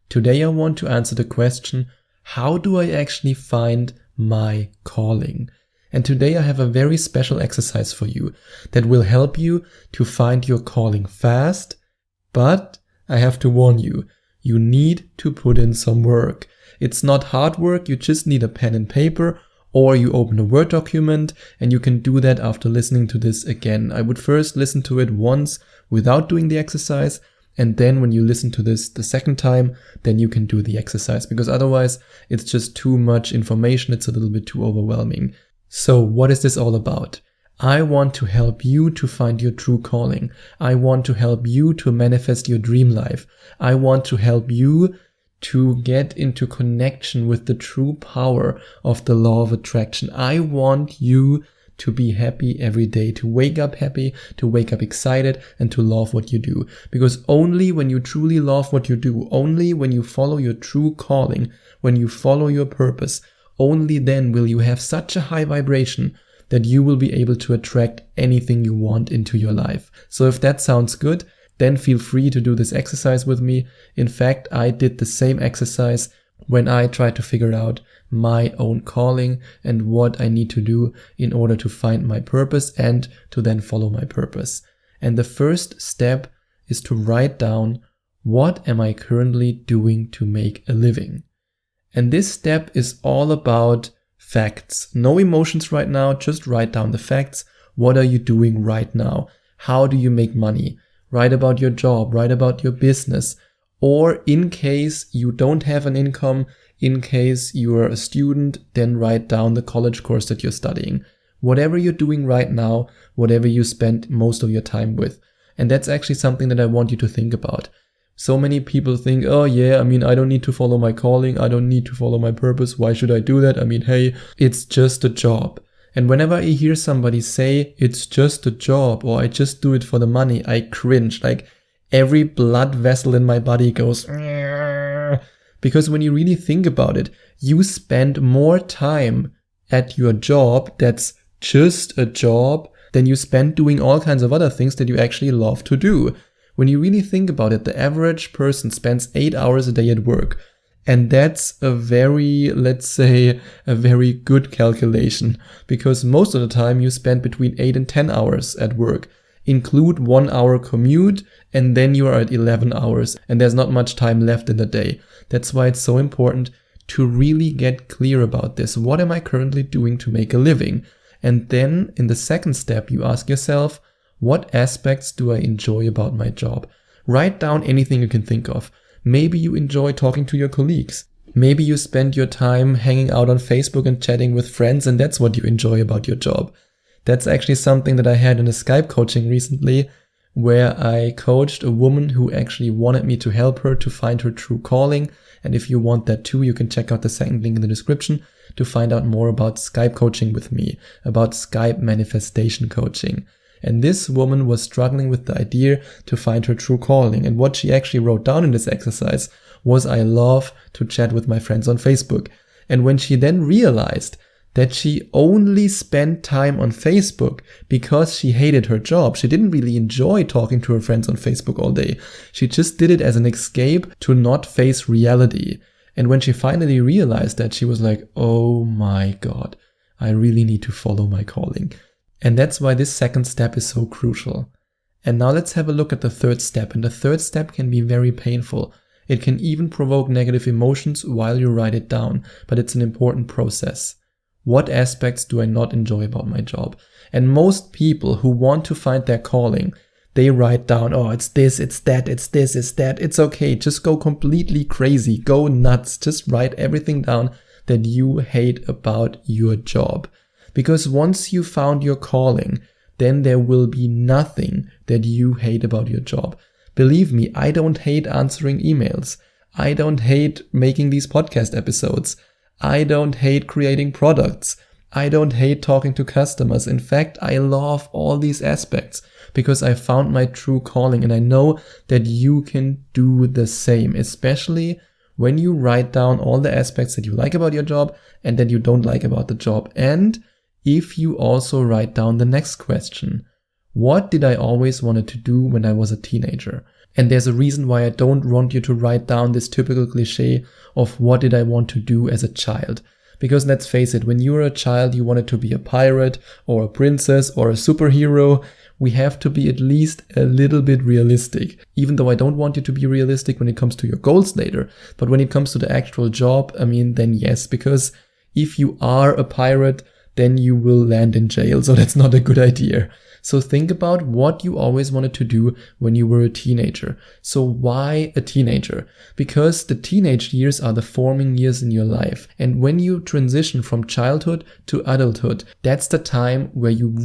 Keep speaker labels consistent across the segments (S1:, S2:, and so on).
S1: Today I want to answer the question, how do I actually find my calling? And today I have a very special exercise for you that will help you to find your calling fast, but I have to warn you, you need to put in some work. It's not hard work, you just need a pen and paper, or you open a Word document, and you can do that after listening to this again. I would first listen to it once without doing the exercise, and then when you listen to this the second time, then you can do the exercise, because otherwise it's just too much information, it's a little bit too overwhelming. So what is this all about? I want to help you to find your true calling. I want to help you to manifest your dream life. I want to help you to get into connection with the true power of the law of attraction. I want you to be happy every day, to wake up happy, to wake up excited, and to love what you do. Because only when you truly love what you do, only when you follow your true calling, when you follow your purpose, only then will you have such a high vibration that you will be able to attract anything you want into your life. So if that sounds good, then feel free to do this exercise with me. In fact, I did the same exercise when I tried to figure out my own calling and what I need to do in order to find my purpose and to then follow my purpose. And the first step is to write down, what am I currently doing to make a living? And this step is all about facts. No emotions right now, just write down the facts. What are you doing right now? How do you make money? Write about your job, write about your business. Or in case you don't have an income, in case you are a student, then write down the college course that you're studying. Whatever you're doing right now, whatever you spend most of your time with. And that's actually something that I want you to think about. So many people think, oh yeah, I don't need to follow my calling. I don't need to follow my purpose. Why should I do that? Hey, it's just a job. And whenever I hear somebody say, it's just a job, or I just do it for the money, I cringe. Like every blood vessel in my body goes, because when you really think about it, you spend more time at your job that's just a job than you spend doing all kinds of other things that you actually love to do. When you really think about it, the average person spends 8 hours a day at work. And that's a very, let's say, a very good calculation, because most of the time you spend between 8 and 10 hours at work. Include 1 hour commute, and then you are at 11 hours, and there's not much time left in the day. That's why it's so important to really get clear about this. What am I currently doing to make a living? And then in the second step, you ask yourself, what aspects do I enjoy about my job? Write down anything you can think of. Maybe you enjoy talking to your colleagues. Maybe you spend your time hanging out on Facebook and chatting with friends, and that's what you enjoy about your job. That's actually something that I had in a Skype coaching recently, where I coached a woman who actually wanted me to help her to find her true calling. And if you want that too, you can check out the second link in the description to find out more about Skype coaching with me, about Skype manifestation coaching. And this woman was struggling with the idea to find her true calling. And what she actually wrote down in this exercise was, I love to chat with my friends on Facebook. And when she then realized that she only spent time on Facebook because she hated her job, she didn't really enjoy talking to her friends on Facebook all day. She just did it as an escape to not face reality. And when she finally realized that, she was like, oh my God, I really need to follow my calling. And that's why this second step is so crucial. And now let's have a look at the third step. And the third step can be very painful. It can even provoke negative emotions while you write it down, but it's an important process. What aspects do I not enjoy about my job? And most people who want to find their calling, they write down, oh, it's this, it's that, it's this, it's that. It's okay. Just go completely crazy. Go nuts. Just write everything down that you hate about your job. Because once you found your calling, then there will be nothing that you hate about your job. Believe me, I don't hate answering emails. I don't hate making these podcast episodes. I don't hate creating products. I don't hate talking to customers. In fact, I love all these aspects because I found my true calling, and I know that you can do the same, especially when you write down all the aspects that you like about your job and that you don't like about the job. And if you also write down the next question, what did I always wanted to do when I was a teenager? And there's a reason why I don't want you to write down this typical cliche of what did I want to do as a child. Because let's face it, when you were a child, you wanted to be a pirate or a princess or a superhero. We have to be at least a little bit realistic. Even though I don't want you to be realistic when it comes to your goals later. But when it comes to the actual job, then yes, because if you are a pirate, then you will land in jail. So that's not a good idea. So think about what you always wanted to do when you were a teenager. So why a teenager? Because the teenage years are the forming years in your life. And when you transition from childhood to adulthood, that's the time where you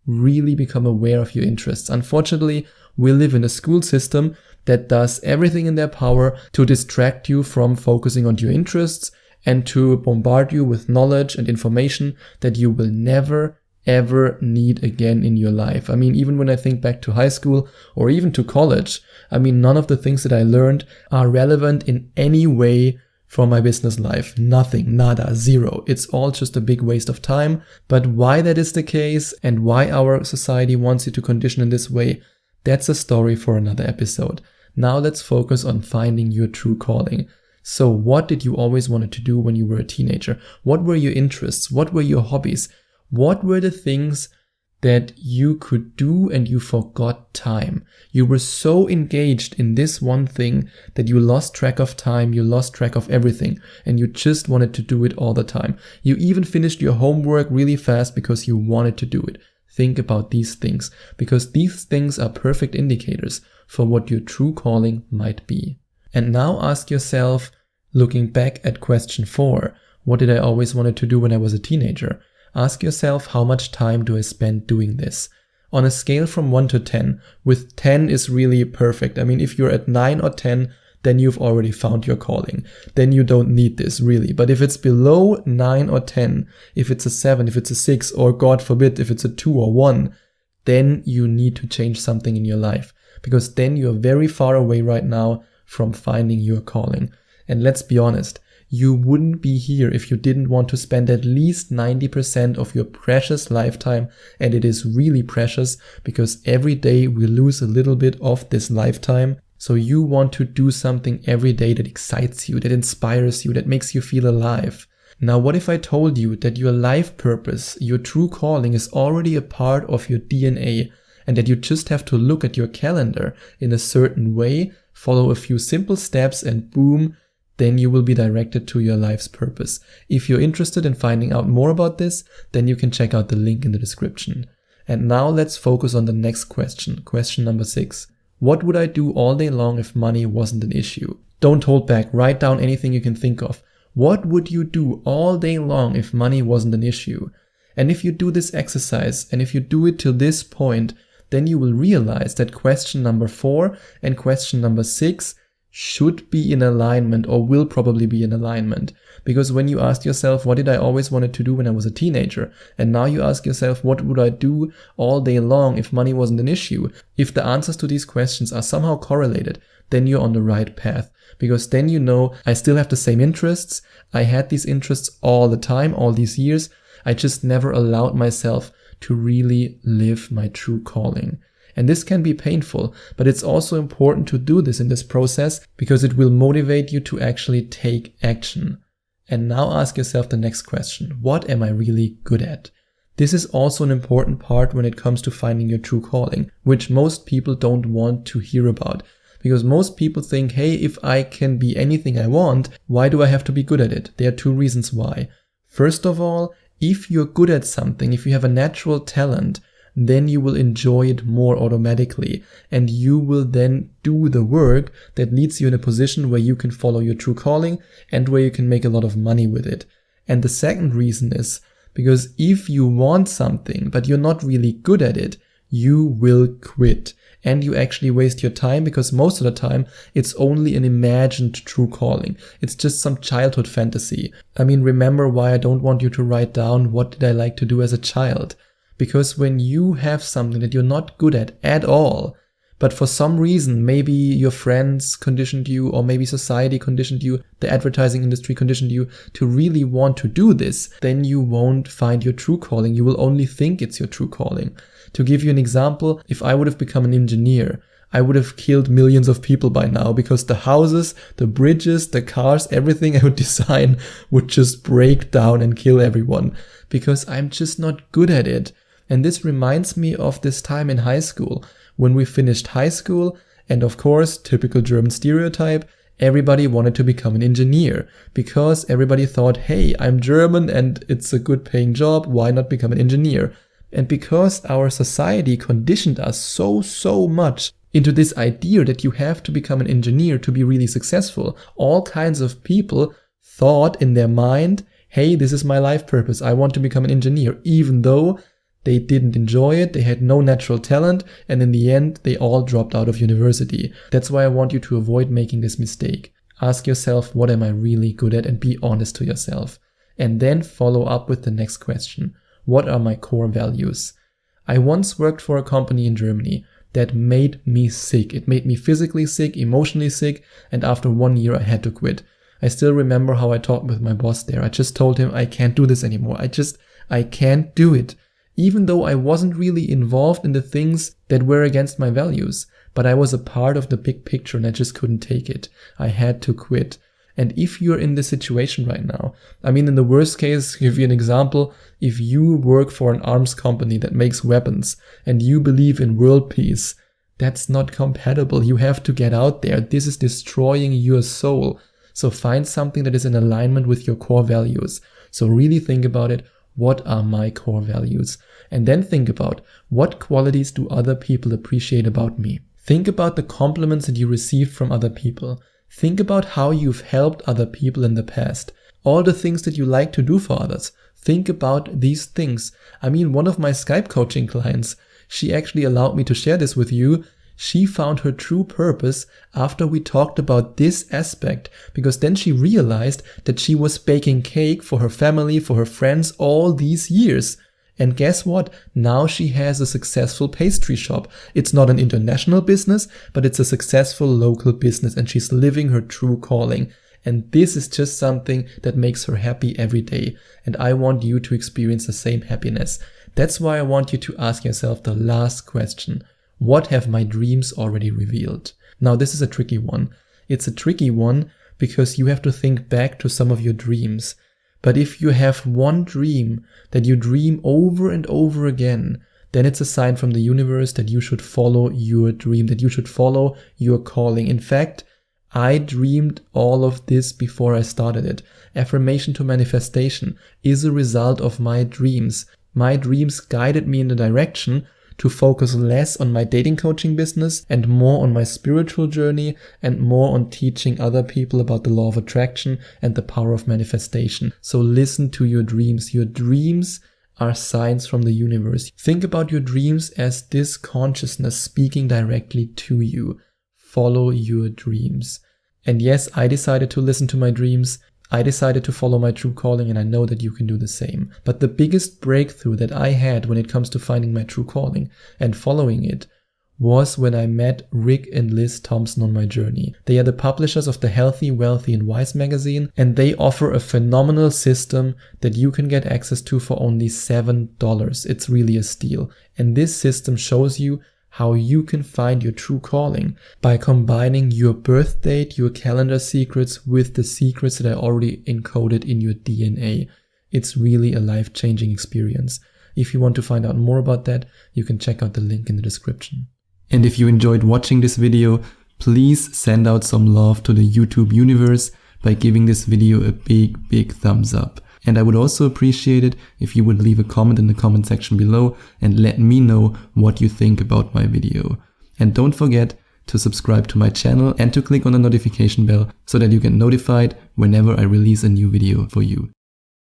S1: really become aware of your interests. Unfortunately, we live in a school system that does everything in their power to distract you from focusing on your interests and to bombard you with knowledge and information that you will never ever need again in your life. Even when I think back to high school or even to college, none of the things that I learned are relevant in any way for my business life. Nothing, nada, zero. It's all just a big waste of time. But why that is the case and why our society wants you to condition in this way, that's a story for another episode. Now let's focus on finding your true calling. So what did you always want to do when you were a teenager? What were your interests? What were your hobbies? What were the things that you could do and you forgot time? You were so engaged in this one thing that you lost track of time, you lost track of everything, and you just wanted to do it all the time. You even finished your homework really fast because you wanted to do it. Think about these things, because these things are perfect indicators for what your true calling might be. And now ask yourself, looking back at question 4, what did I always wanted to do when I was a teenager? Ask yourself, how much time do I spend doing this? On a scale from 1 to 10, with 10 is really perfect. If you're at 9 or 10, then you've already found your calling. Then you don't need this really. But if it's below 9 or 10, if it's a 7, if it's a 6, or God forbid, if it's a 2 or 1, then you need to change something in your life. Because then you're very far away right now from finding your calling. And let's be honest, you wouldn't be here if you didn't want to spend at least 90% of your precious lifetime. And it is really precious because every day we lose a little bit of this lifetime. So you want to do something every day that excites you, that inspires you, that makes you feel alive. Now, what if I told you that your life purpose, your true calling, is already a part of your DNA and that you just have to look at your calendar in a certain way, follow a few simple steps, and boom, then you will be directed to your life's purpose. If you're interested in finding out more about this, then you can check out the link in the description. And now let's focus on the next question, question number 6. What would I do all day long if money wasn't an issue? Don't hold back, write down anything you can think of. What would you do all day long if money wasn't an issue? And if you do this exercise, and if you do it till this point, then you will realize that question number 4 and question number 6 should be in alignment, or will probably be in alignment. Because when you ask yourself, what did I always wanted to do when I was a teenager? And now you ask yourself, what would I do all day long if money wasn't an issue? If the answers to these questions are somehow correlated, then you're on the right path. Because then you know, I still have the same interests. I had these interests all the time, all these years. I just never allowed myself to really live my true calling. And this can be painful, but it's also important to do this in this process because it will motivate you to actually take action. And now ask yourself the next question. What am I really good at? This is also an important part when it comes to finding your true calling, which most people don't want to hear about. Because most people think, hey, if I can be anything I want, why do I have to be good at it? There are 2 reasons why. First of all, if you're good at something, if you have a natural talent, then you will enjoy it more automatically, and you will then do the work that leads you in a position where you can follow your true calling and where you can make a lot of money with it. And the second reason is because if you want something but you're not really good at it, you will quit and you actually waste your time, because most of the time it's only an imagined true calling. It's just some childhood fantasy. Remember why I don't want you to write down what did I like to do as a child. Because when you have something that you're not good at all, but for some reason, maybe your friends conditioned you, or maybe society conditioned you, the advertising industry conditioned you to really want to do this, then you won't find your true calling. You will only think it's your true calling. To give you an example, if I would have become an engineer, I would have killed millions of people by now, because the houses, the bridges, the cars, everything I would design would just break down and kill everyone, because I'm just not good at it. And this reminds me of this time in high school, when we finished high school, and of course, typical German stereotype, everybody wanted to become an engineer, because everybody thought, hey, I'm German and it's a good paying job, why not become an engineer? And because our society conditioned us so much into this idea that you have to become an engineer to be really successful, all kinds of people thought in their mind, hey, this is my life purpose, I want to become an engineer, even though they didn't enjoy it, they had no natural talent, and in the end, they all dropped out of university. That's why I want you to avoid making this mistake. Ask yourself, what am I really good at, and be honest to yourself. And then follow up with the next question. What are my core values? I once worked for a company in Germany that made me sick. It made me physically sick, emotionally sick, and after 1 year I had to quit. I still remember how I talked with my boss there. I just told him, I can't do this anymore. I can't do it. Even though I wasn't really involved in the things that were against my values, but I was a part of the big picture and I just couldn't take it. I had to quit. And if you're in this situation right now, I mean, in the worst case, give you an example, if you work for an arms company that makes weapons and you believe in world peace, that's not compatible. You have to get out there. This is destroying your soul. So find something that is in alignment with your core values. So really think about it. What are my core values? And then think about, what qualities do other people appreciate about me? Think about the compliments that you received from other people. Think about how you've helped other people in the past. All the things that you like to do for others. Think about these things. I mean, one of my Skype coaching clients, she actually allowed me to share this with you. She found her true purpose after we talked about this aspect, because then she realized that she was baking cake for her family, for her friends all these years. And guess what? Now she has a successful pastry shop. It's not an international business, but it's a successful local business, and she's living her true calling. And this is just something that makes her happy every day. And I want you to experience the same happiness. That's why I want you to ask yourself the last question. What have my dreams already revealed? Now, this is a tricky one. It's a tricky one because you have to think back to some of your dreams. But if you have one dream that you dream over and over again, then it's a sign from the universe that you should follow your dream, that you should follow your calling. In fact, I dreamed all of this before I started it. Affirmation to manifestation is a result of my dreams. My dreams guided me in the direction to focus less on my dating coaching business and more on my spiritual journey and more on teaching other people about the law of attraction and the power of manifestation. So listen to your dreams. Your dreams are signs from the universe. Think about your dreams as this consciousness speaking directly to you. Follow your dreams. And yes, I decided to listen to my dreams. I decided to follow my true calling, and I know that you can do the same. But the biggest breakthrough that I had when it comes to finding my true calling and following it was when I met Rick and Liz Thompson on my journey. They are the publishers of the Healthy, Wealthy and Wise magazine, and they offer a phenomenal system that you can get access to for only $7. It's really a steal. And this system shows you how you can find your true calling by combining your birth date, your calendar secrets with the secrets that are already encoded in your DNA. It's really a life-changing experience. If you want to find out more about that, you can check out the link in the description. And if you enjoyed watching this video, please send out some love to the YouTube universe by giving this video a big thumbs up. And I would also appreciate it if you would leave a comment in the comment section below and let me know what you think about my video. And don't forget to subscribe to my channel and to click on the notification bell so that you get notified whenever I release a new video for you.